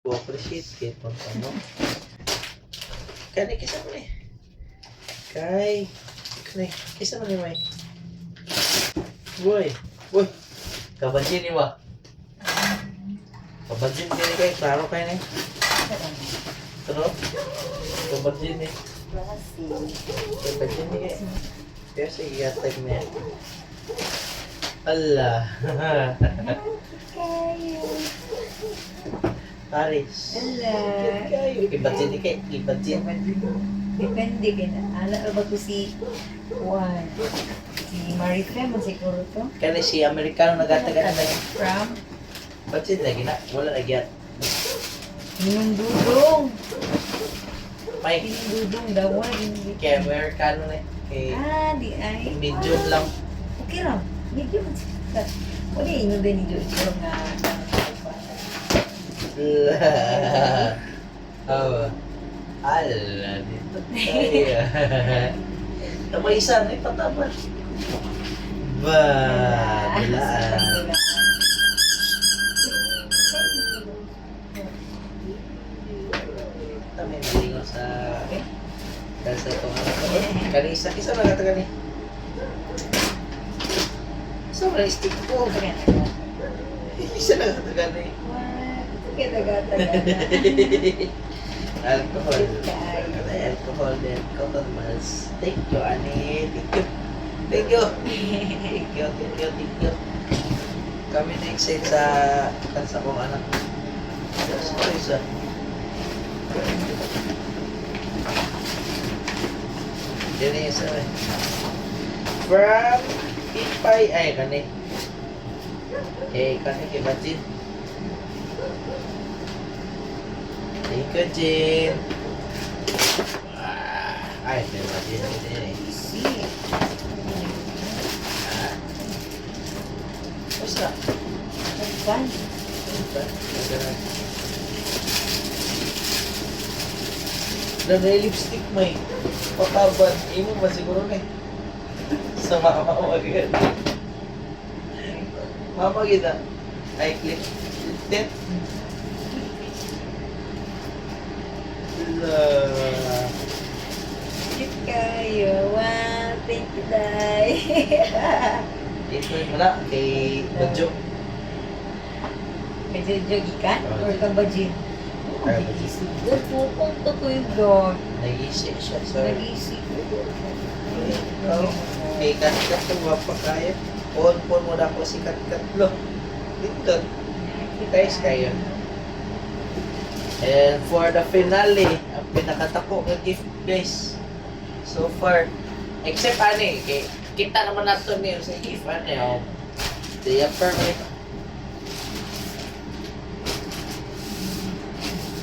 appreciate kay punta mo. Kani kisa mo ni. Kay kani kisa mo ni May. Boy, boy. Kabadjin ni ba? Kabadjin kini kay klaro kay ni. Pero kabadjin ni. Kabadjin ni kay. Kaya sige gatag niya. Allah. Paris. Hello. Ibadjin ni kay. Ibadjin. Depende ka na. Ala ba ko si Juan? Si Marifem mo siguro to? Kani si Amerikano nagatagan na. From Badjin lagi na. Wala lagi at. Minong Dudong. May Minong Dudong daw. Wala hindi. kay Amerikano na. Kay Di ay. medium lang. Okay lang. Medyo matsikat. Wala inyo din ni Dudong nga. Oh. Ala dito tayo. Tamay isa na ipatama. Ba, bulaan. Tamay nalingo sa kasi itong ano ko. Kanisa, isa na gata gani. Isa na stick ko. Isa na gata gani. Alcohol. Alcohol din. Cotton mask. Thank you, Ani. Thank you. Thank you. Thank you, thank you, thank you. Kami na-excite sa kansa kong anak. Sorry, sir. Yan yung isa eh. From Ipay. Ay, kani. Kani kay Bajin. Thank you, Jin. Ay, may Bajin din eh. Basta. Nagay lipstick may patabad. Imo ba siguro na eh. Sa mama mo agad. Mama kita. Ay, clip. Tip. Cute kayo. Wow, thank you, Day. Ito yung muna kay Badjo. Medyo jogi ka? Or ka ba, Jin? Kaya Badjo. Siguro, pupunta ko yung dog. Nag-isip siya. Sorry. Nag-isip ko. Oh, kay kat-kat ko wapa kaya. On mo na ako si kat-kat lo. Dito. Guys, kayo. And for the finale, ang pinakatako ng gift guys. So far, except ani, kay kita naman nato niyo sa gift ani, oh. The upper may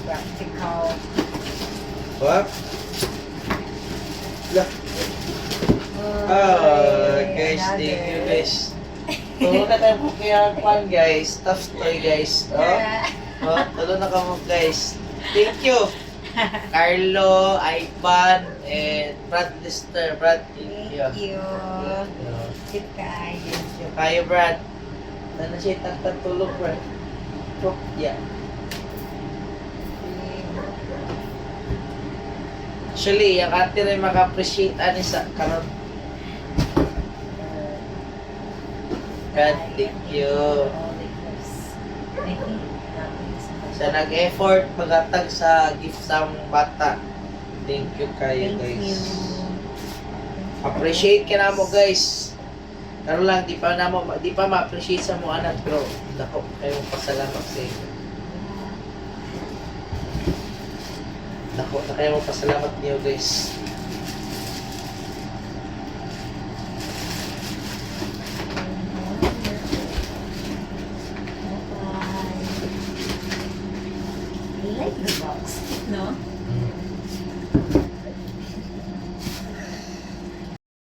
Practical. wap. Lah. Guys, thank you guys. Tulo na tayo po kaya pan guys. Tough toy guys. Tulo na kamo guys. Thank you. Carlo, Ivan, and Brad Lister. Brad, thank you. Thank you. Cute kayo. Kayo, Brad. Na siya tulog, Brad. Yeah. Actually, yung ate rin maka-appreciate ani sa karon. God, thank you. Sa nag-effort magatag sa gift sa mong bata. Thank you kayo Thank guys. you. Appreciate ka na mo guys. Karon lang di pa ma-appreciate sa mo anak pero dako kayo pasalamat sa inyo. Dako na kayo pasalamat niyo guys. I like the box, no?